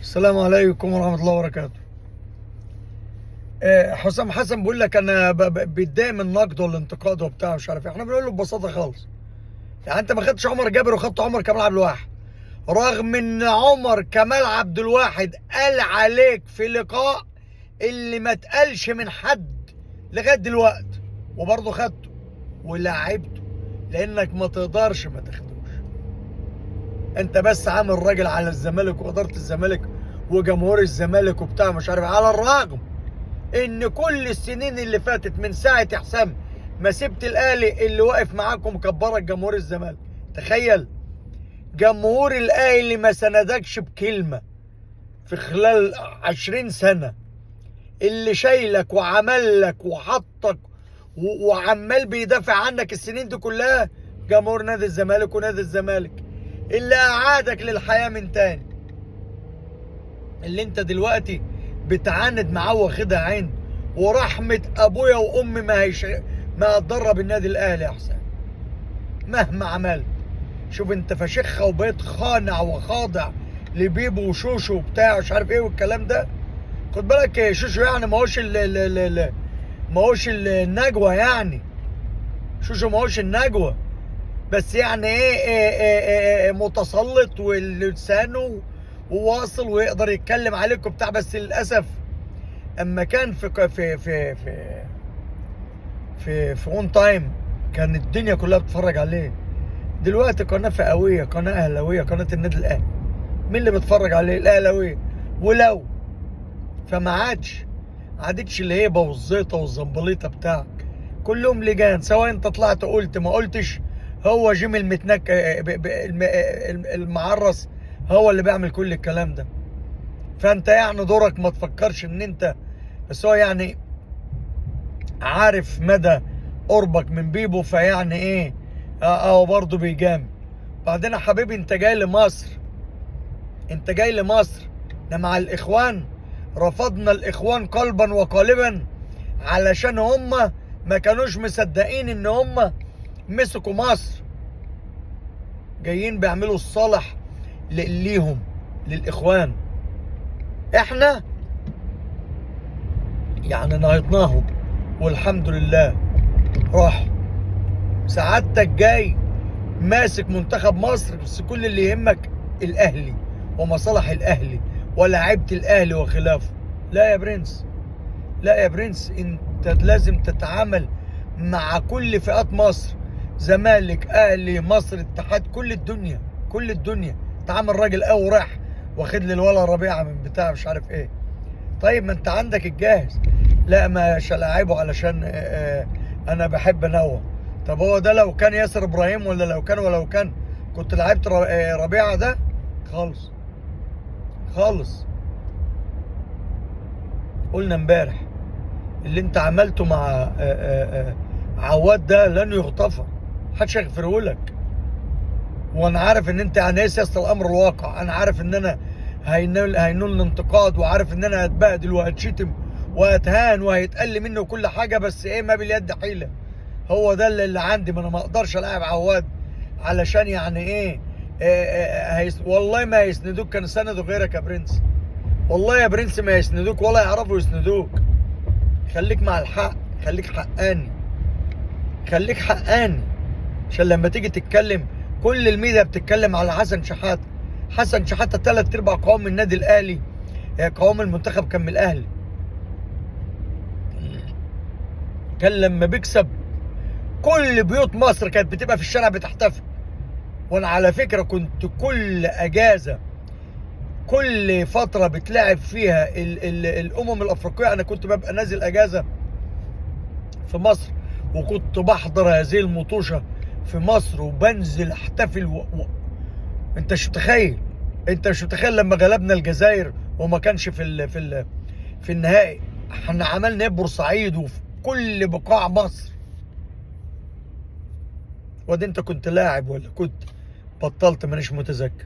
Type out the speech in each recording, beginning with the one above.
السلام عليكم ورحمة الله وبركاته. حسام حسن بيقول لك انا بتضايق من النقد والانتقاد وبتاع مش عارف ايه. احنا بنقول له ببساطة خالص، يعني انت ما خدتش عمر جابر وخدت عمر كمال عبد الواحد، رغم ان عمر كمال عبد الواحد قال عليك في لقاء اللي ما اتقالش من حد لغاية دلوقتي، وبرضه خدته ولاعبته لانك ما تقدرش ما تاخدوش. انت بس عامل راجل على الزمالك واداره الزمالك وجمهور الزمالك وبتاع مش عارف، على الرغم ان كل السنين اللي فاتت من ساعه حسام ما سبت الاهلي اللي واقف معاكم مكبرك جمهور الزمالك. تخيل جمهور الاهلي ما سندكش بكلمه في خلال 20 سنه، اللي شايلك وعمل لك وحطك وعمال بيدافع عنك السنين دي كلها جمهور نادي الزمالك ونادي الزمالك اللي أعادك للحياة من تاني، اللي انت دلوقتي بتعاند معاه واخدها عين. ورحمة ابويا وامي ما هتدرب النادي الاهلي يا حسام مهما عملت. شوف انت فشخة وبقيت خانع وخاضع لبيبو وشوشو وبتاع مش عارف ايه والكلام ده. خد بالك شوشو يعني ما هوش النجوى، يعني شوشو ما هوش النجوى، بس يعني ايه متسلط ولسانه وواصل ويقدر يتكلم عليك وبتاع. بس للاسف اما كان في اون تايم كان الدنيا كلها بتتفرج عليه. دلوقتي قناه فئويه، قناه اهلاويه، قناه النادي الاهلي، مين اللي بيتفرج عليه؟ الاهلاويه. ولو فما عادتش الهيبه والزيطه والزنبليطه بتاعك، كلهم لجان، سواء انت طلعت قلت ما قلتش. هو جيم المعرس هو اللي بيعمل كل الكلام ده. فانت يعني دورك ما تفكرش ان انت بس، هو يعني عارف مدى قربك من بيبو، فيعني ايه هو برضه بيجامل. بعدين يا حبيبي انت جاي لمصر، احنا مع الاخوان رفضنا الاخوان قلبا وقالبا علشان هم ما كانوش مصدقين ان هم مسكوا مصر. جايين بيعملوا الصالح ليهم للاخوان، احنا يعني نهضناهم والحمد لله راحوا. سعادتك جاي ماسك منتخب مصر، بس كل اللي يهمك الاهلي ومصالح الاهلي ولاعيبه الاهلي وخلافه. لا يا برنس، لا يا برنس، انت لازم تتعامل مع كل فئات مصر، زمالك، اهلي، مصر، اتحاد، كل الدنيا. تعامل راجل قوي راح واخد لي الولا ربيعه من بتاع مش عارف ايه. طيب ما انت عندك الجاهز. لا مش هلاعبه علشان انا بحب انوع. طب هو ده لو كان ياسر ابراهيم ولا لو كان كنت لعبت ربيعه ده خالص. قلنا امبارح اللي انت عملته مع عواد ده لن يغتفر، محدش هيغفره لك. وانا عارف ان انت يعني ايه سياسه الامر الواقع، انا عارف ان انا هينول انتقاد، وعارف ان انا هتبهدل وهتشتم وهتهان وهيتقل مني وكل حاجه، بس ايه ما باليد حيله. هو ده اللي عندي، ما انا ما اقدرش العب عواد علشان يعني ايه, والله ما هيسندوك، كان سندوا غيرك يا برنس. والله يا برنس ما يسندوك ولا يعرفوا يسندوك. خليك مع الحق، خليك حقاني عشان لما تيجي تتكلم كل الميديا بتتكلم على حسن شحاته 3/4 قوام النادي الاهلي، قوام المنتخب كان من الاهلي. كان لما بيكسب كل بيوت مصر كانت بتبقى في الشارع بتحتفل. وانا على فكره كنت كل اجازه، كل فتره بتلعب فيها الامم الافريقيه، انا كنت ببقى نازل اجازه في مصر، وكنت بحضر هذه المطوشه في مصر وبنزل احتفل انت مش متخيل لما غلبنا الجزائر وما كانش في النهائي. احنا عملنا ايه بورسعيد وفي كل بقاع مصر. وادي انت كنت لاعب ولا كنت بطلت مانيش متذكر.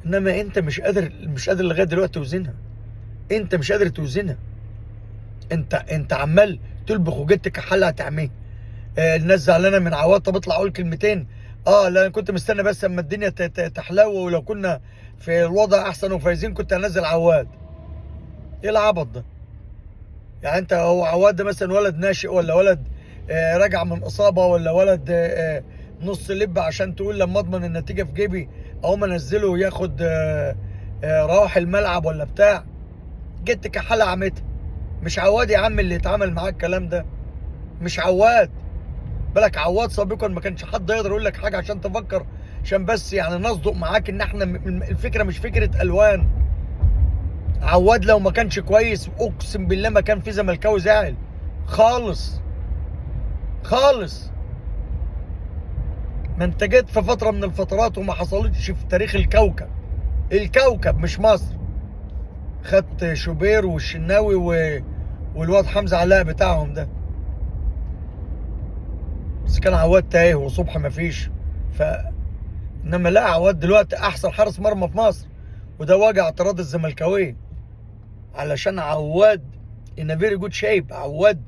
انما انت مش قادر لغايه دلوقتي توزنها. انت مش قادر توزنها. انت عمال تلبخ وجدت كحله هتعميه. الناس زعلانه من عواد، طب اطلع قول كلمتين لا كنت مستني بس اما الدنيا تحلو، ولو كنا في الوضع احسن وفايزين كنت هنزل عواد. ايه العبط ده؟ يعني انت هو عواد ده مثلا ولد ناشئ، ولا ولد راجع من اصابه، ولا ولد نص لب عشان تقول لما اضمن النتيجه في جيبي اقوم انزله وياخد روح الملعب ولا بتاع؟ جيت كحاله عمتها. مش عواد يا عم اللي اتعامل معاك الكلام ده، مش عواد. بالك عواد سابقا ما كانش حد يقدر يقول لك حاجه عشان تفكر، عشان بس يعني نصدق معاك ان احنا الفكره مش فكره الوان. عواد لو ما كانش كويس اقسم بالله ما كان في زملكاوي زعل خالص خالص. ما انت جيت في فتره من الفترات وما حصلتش في تاريخ الكوكب مش مصر، خدت شوبير والشناوي والواد حمزه علاء بتاعهم ده، بس كان عواد تايه وصبح ما فيش. انما لا، عواد دلوقتي احسن حارس مرمى في مصر، وده واجع اعتراض الزملكاويه، علشان عواد ان فيري جود شيب. عواد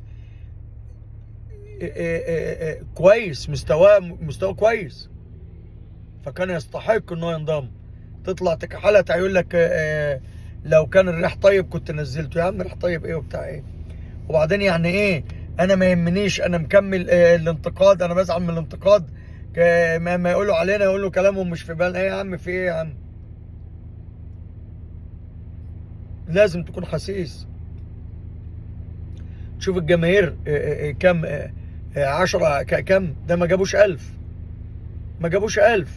كويس، مستواه كويس، فكان يستحق انه ينضم. تطلع تكحلت يقول لك لو كان الريح طيب كنت نزلته. يا عم ريح طيب ايه وبتاع ايه؟ وبعدين يعني ايه؟ انا ما يهمنيش، انا مكمل الانتقاد، انا بزعل من الانتقاد. ما يقولوا علينا يقولوا كلامهم مش في بالنا. ايه يا عم في ايه يا عم؟ لازم تكون حسيس. تشوف الجماهير كم 10 كم ده، ما جابوش 1000، ما جابوش 1000.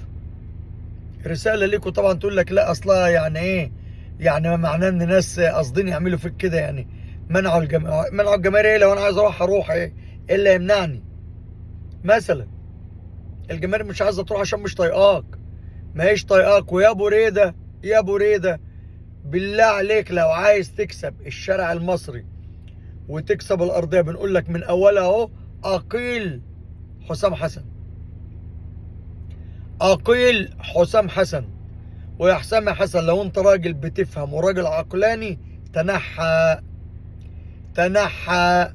رسالة ليكم طبعا تقول لك لا اصلا يعني ايه؟ يعني ما معناه ان ناس قاصدين يعملوا فيك كده يعني. منعوا الجماهير ايه؟ لو انا عايز اروح ايه اللي يمنعني؟ مثلا الجماهير مش عايزه تروح عشان مش طايقاك، ما هيش طايقاك. ويا ابو ريده، يا ابو ريده، بالله عليك لو عايز تكسب الشارع المصري وتكسب الارضيه، بنقول لك من اولها اهو، اقيل حسام حسن، اقيل حسام حسن. ويا حسام حسن لو انت راجل بتفهم وراجل عقلاني، تنحى تنحى،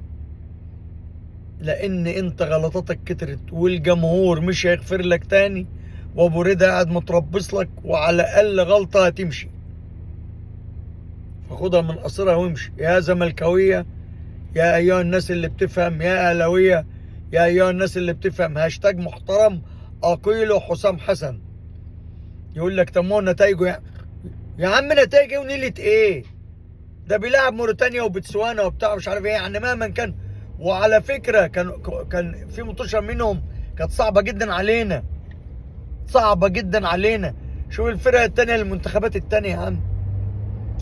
لان انت غلطاتك كترت والجمهور مش هيغفر لك تاني، وابو رضا قاعد متربص لك، وعلى اقل غلطه هتمشي. فخدها من قصرها وامشي يا زملكاويه، يا ايها الناس اللي بتفهم، يا اهلاويه، يا ايها الناس اللي بتفهم. هاشتاج محترم اقيله حسام حسن. يقول لك طب ما هو نتائجه يا عم نتائج ايه ونيله ايه؟ ده بيلعب موريتانيا وبتسوانا وبتاع مش عارف ايه، يعني مهما كان. وعلى فكره كان في مطوشه منهم كانت صعبه جدا علينا، صعبه جدا علينا. شوف الفرق التانيه، المنتخبات التانيه يا عم.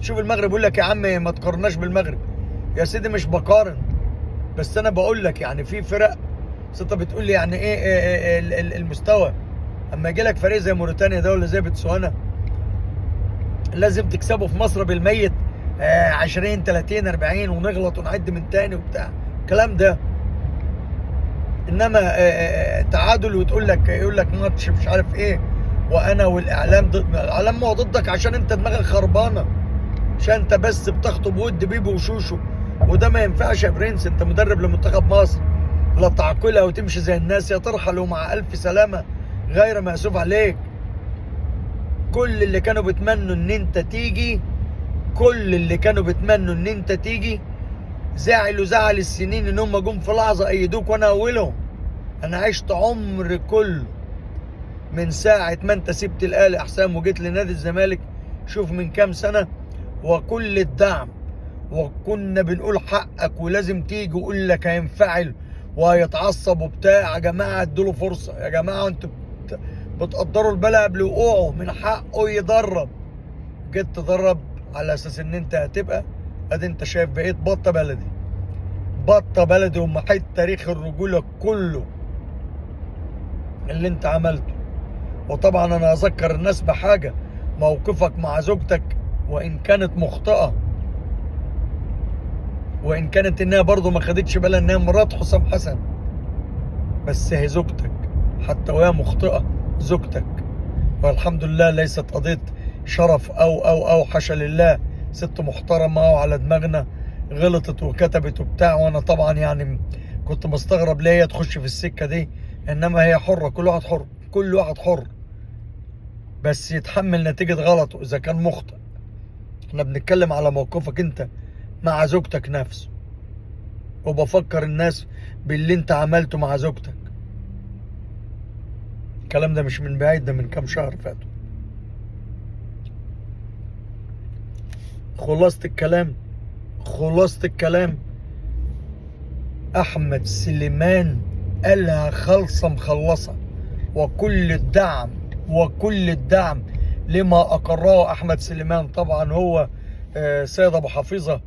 شوف المغرب يقول لك يا عم ما تقارناش بالمغرب. يا سيدي مش بقارن، بس انا بقول لك يعني في فرق. انت بتقول لي يعني ايه المستوى؟ اما يجي لك فريق زي موريتانيا ده ولا زي بتسوانا، لازم تكسبه في مصر بالميت 20 30 40 ونغلط ونعد من تاني وبتاع الكلام ده. انما تعادل وتقول لك يقول لك ماتش مش عارف ايه، وانا والاعلام ضد الاعلام. ما هو ضدك عشان انت دماغك خربانه، عشان انت بس بتخطب ود بيبو وشوشو، وده ما ينفعش يا برنس. انت مدرب لمنتخب مصر، لا تعقلها وتمشي زي الناس، يا ترحل ومع الف سلامه غير مأسوف عليك. كل اللي كانوا بيتمنوا ان انت تيجي، كل اللي كانوا بيتمنوا ان انت تيجي زعلوا زعل السنين ان هم جم في لحظه ايدوك، وانا اولهم. انا عشت عمر كله من ساعه ما انت سبت الاهلي احسام وجيت لنادي الزمالك، شوف من كام سنه، وكل الدعم، وكنا بنقول حقك ولازم تيجي، ويقول لك هينفعل وهيتعصب وبتاع. يا جماعه ادوا فرصه، يا جماعه انتوا بتقدروا البلا قبل وقوعه، من حقه يدرب. جيت تدرب على اساس ان انت هتبقى، ادي انت شايف بقيت بطه بلدي، بطه بلدي، ومحيط تاريخ الرجوله كله اللي انت عملته. وطبعا انا اذكر الناس بحاجه، موقفك مع زوجتك وان كانت مخطئه، وان كانت انها برضه ما خدتش بالها انها مرات حسام حسن، بس هي زوجتك حتى وهي مخطئه، زوجتك. والحمد لله ليست قضيه شرف او حاشا لله، ست محترمه وعلى دماغنا، غلطت وكتبت وبتاع. وانا طبعا يعني كنت مستغرب ليه هي تخش في السكه دي، انما هي حره، كل واحد حر. كل واحد حر، بس يتحمل نتيجة غلطه إذا كان مخطئ. احنا بنتكلم على موقفك انت مع زوجتك نفسه، وبفكر الناس باللي انت عملته مع زوجتك. الكلام ده مش من بعيد، ده من كام شهر فاتوا. خلاصة الكلام أحمد سليمان قالها خالصة مخلصة، وكل الدعم لما أقره أحمد سليمان. طبعا هو سيد أبو حفيظة،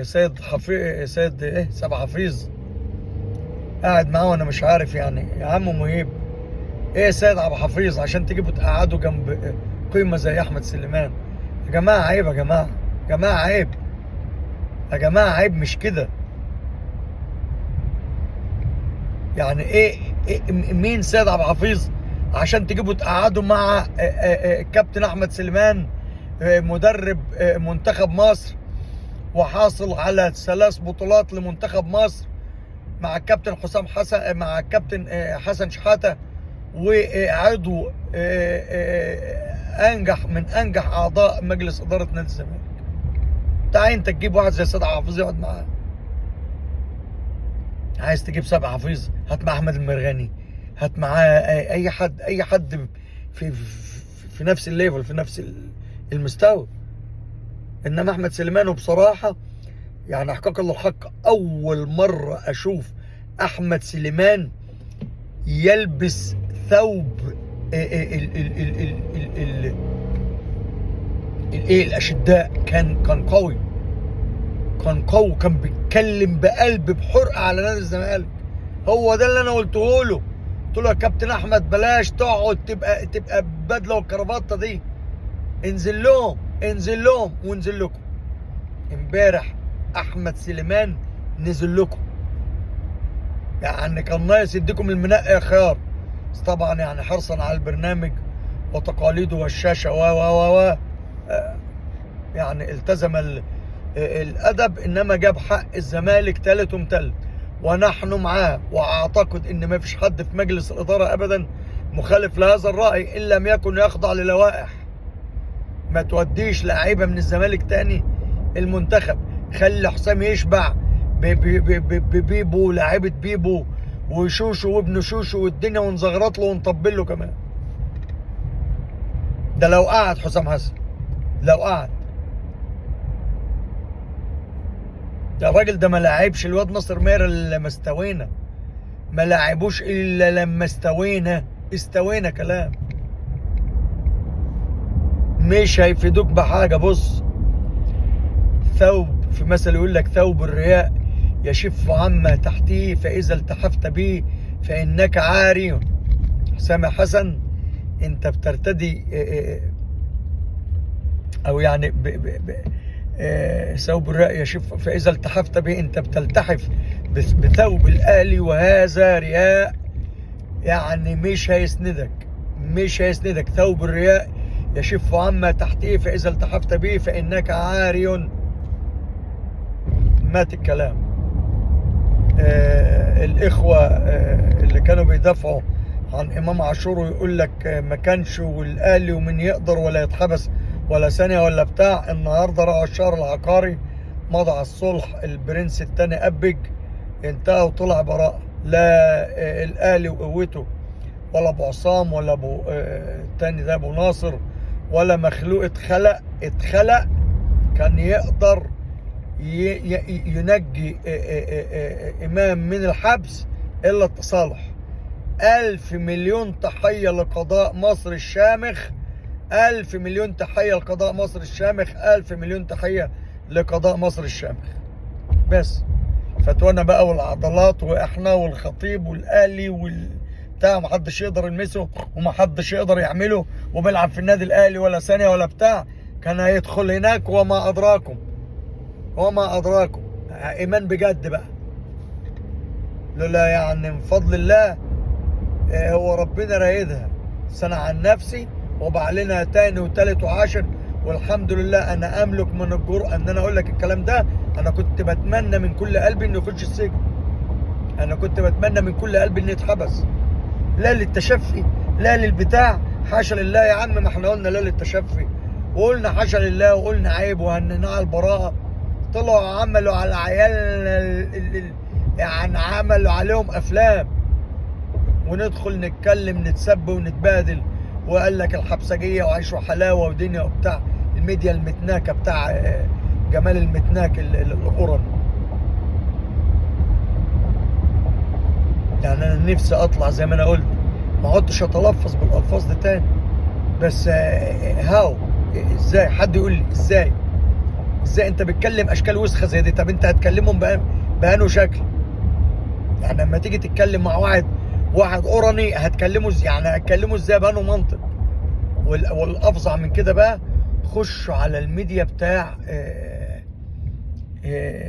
سيد سبع حفيظ قاعد معاه وانا مش عارف يعني. يا عم مهيب، ايه سيد ابو حفيظ عشان تجيبوا تقعدوا جنب قيمه زي احمد سليمان؟ يا جماعه عيب، يا جماعه عيب مش كده يعني. ايه مين سيد ابو حفيظ عشان تجيبوا تقعدوا مع الكابتن احمد سليمان، مدرب منتخب مصر وحاصل على 3 بطولات لمنتخب مصر مع الكابتن حسام حسن، مع الكابتن حسن شحاتة، وعضو من انجح اعضاء مجلس اداره نادي الزمالك. تعال انت تجيب واحد زي سيد حفيظ يقعد معاه. عايز تجيب سبع حفيظ، هات مع احمد المرغني، هات معاه اي حد في نفس الليفل، في نفس المستوى. انما احمد سليمان، وبصراحه يعني احقاقا للحق، اول مره اشوف احمد سليمان يلبس ثوب الاشداء. كان قوي، كان بيتكلم بقلب بحرقه على نادي الزمالك. هو ده اللي انا قلته له يا كابتن احمد، بلاش تقعد تبقى بدله والكرافته دي. انزل لهم وانزل لكم. امبارح احمد سليمان نزل لكم، يعني كان ناقص يديكم المنقى يا خيار. بس طبعا يعني حرصا على البرنامج وتقاليده والشاشه و يعني التزم الادب، انما جاب حق الزمالك تالت ومتلت، ونحن معاه. واعتقد ان ما فيش حد في مجلس الاداره ابدا مخالف لهذا الراي، ان لم يكن يخضع للوائح. ما توديش لعيبه من الزمالك تاني المنتخب. خلي حسام يشبع ببيبو، لعيبه بيبو وشوشو وابن شوشو والدنيا، ونزغرط له ونطبل له كمان. ده لو قعد حسام حسن، لو قعد. ده الراجل ده ما لعبش الواد ناصر ماهر الا لما استوينا، ما لعبوش الا لما استوينا كلام. مش هيفيدوك بحاجه. بص، ثوب، في مثل يقول لك ثوب الرياء يشف عما تحتيه، فاذا التحفت به فانك عاري. حسام حسن، انت بترتدي او يعني ثوب الرياء يشف، فاذا التحفت به انت بتلتحف بثوب الاهلي، وهذا رياء يعني مش هيسندك. ثوب الرياء يشف عما تحتيه، فاذا التحفت به فانك عاري. مات الكلام. الاخوه اللي كانوا بيدافعوا عن امام عاشور ويقول لك ما كانش والاهلي ومن يقدر ولا يتحبس ولا ثانيه ولا بتاع، النهارده راعوا الشهر العقاري، مضى على الصلح، البرنس الثاني ابج انتهى وطلع براءه. لا الاهلي وقوته ولا ابو عصام ولا ابو الثاني ده ابو ناصر ولا مخلوق اتخلق كان يقدر ينجي امام من الحبس الا التصالح. 1000 مليون تحية لقضاء مصر الشامخ، 1000 مليون تحية لقضاء مصر الشامخ، 1000 مليون تحية لقضاء مصر الشامخ. بس فتوانا بقى والعضلات واحنا والخطيب والاهلي والبتاع، محدش يقدر يلمسه ومحدش يقدر يعمله، وبيلعب في النادي الاهلي ولا ثانية ولا بتاع. كان هيدخل هناك وما ادراكم ايمان بجد بقى، لولا يعني من فضل الله هو ربنا رايدها سنة عن نفسي وبعلنها تاني وتالت وعاشر. والحمد لله انا املك من الجرأة ان انا اقول لك الكلام ده. انا كنت بتمنى من كل قلبي انه يخش السجن، انا كنت بتمنى من كل قلبي انه يتحبس، لا للتشفي لا للبتاع. حاشا لله يا عم، ما احنا قلنا لا للتشفي وقلنا حاشا لله وقلنا عيب وهنناه على البراءة. طلعوا عملوا على عيالنا يعني عملوا عليهم افلام، وندخل نتكلم نتسب ونتبادل، وقال لك الحبسجيه وعيش وحلاوه ودنيا وبتاع الميديا المتناكه بتاع جمال المتناك القرن. يعني انا نفسي اطلع زي ما انا قلت ما عدتش اتلفظ بالالفاظ دي تاني، بس هاو ازاي حد يقول لي ازاي انت بتكلم اشكال وسخه زي دي؟ طب انت هتكلمهم بانه شكل؟ يعني لما تيجي تتكلم مع واحد قرني هتكلمه يعني هتكلمه ازاي بانه منطق؟ والافظع من كده بقى، خشوا على الميديا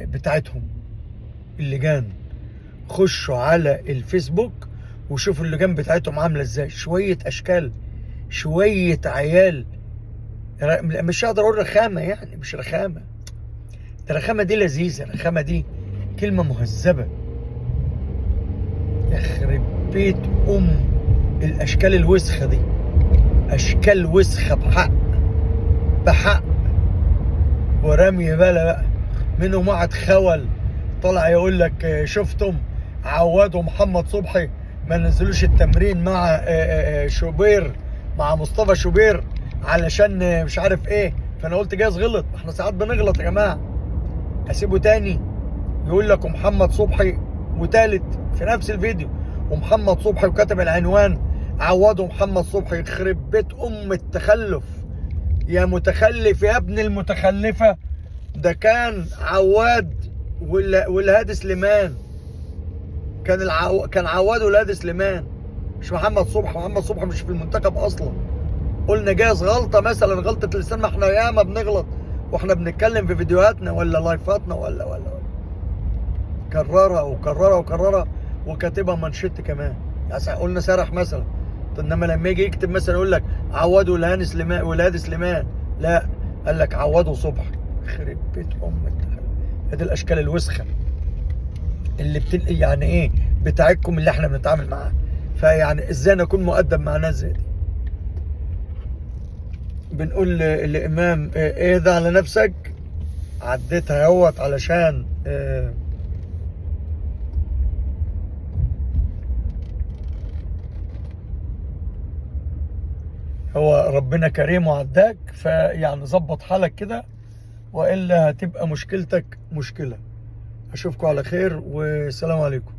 بتاعتهم اللجان، خشوا على الفيسبوك وشوفوا اللجان بتاعتهم عامله ازاي. شويه اشكال، شويه عيال، مش هقدر اقول رخامه، يعني مش رخامه، الرخامه دي لذيذه، الرخامه دي كلمه مهذبه. يخرب بيت الاشكال الوسخه دي، اشكال وسخه بحق ورمي بقى. منهم واحد خول طلع يقول لك شفتم عواد ومحمد صبحي ما نزلوش التمرين مع شوبير، مع مصطفى شوبير علشان مش عارف ايه. فانا قلت جايز غلط، احنا ساعات بنغلط يا جماعه. اسيبه تاني يقول لك ومحمد صبحي، وتالت في نفس الفيديو ومحمد صبحي وكتب العنوان عواد ومحمد صبحي. يخرب بيت التخلف يا متخلف يا ابن المتخلفه. ده كان عواد والهادي سليمان، كان عواد والهادي سليمان، مش محمد صبحي. محمد صبحي مش في المنتخب اصلا. قلنا جاز غلطه مثلا، غلطه لسان، ما احنا ياما بنغلط واحنا بنتكلم في فيديوهاتنا ولا لايفاتنا ولا كررها وكررها وكاتبها منشط كمان. يعني قلنا سرح مثلا، انما لما يجي يكتب مثلا يقول لك عواد والهادي سليمان، لا قال لك عواد وصبحي. يخرب بيت هذه الاشكال الوسخه اللي يعني ايه بتاعتكم اللي احنا بنتعامل معاها. فيعني ازاي نكون مؤدب مع ناس زي دي؟ بنقول لامام ايه ده على نفسك، عديتها اهوت علشان هو ربنا كريم وعداك، فيعني ظبط حالك كده والا هتبقى مشكلتك مشكله. اشوفكم على خير والسلام عليكم.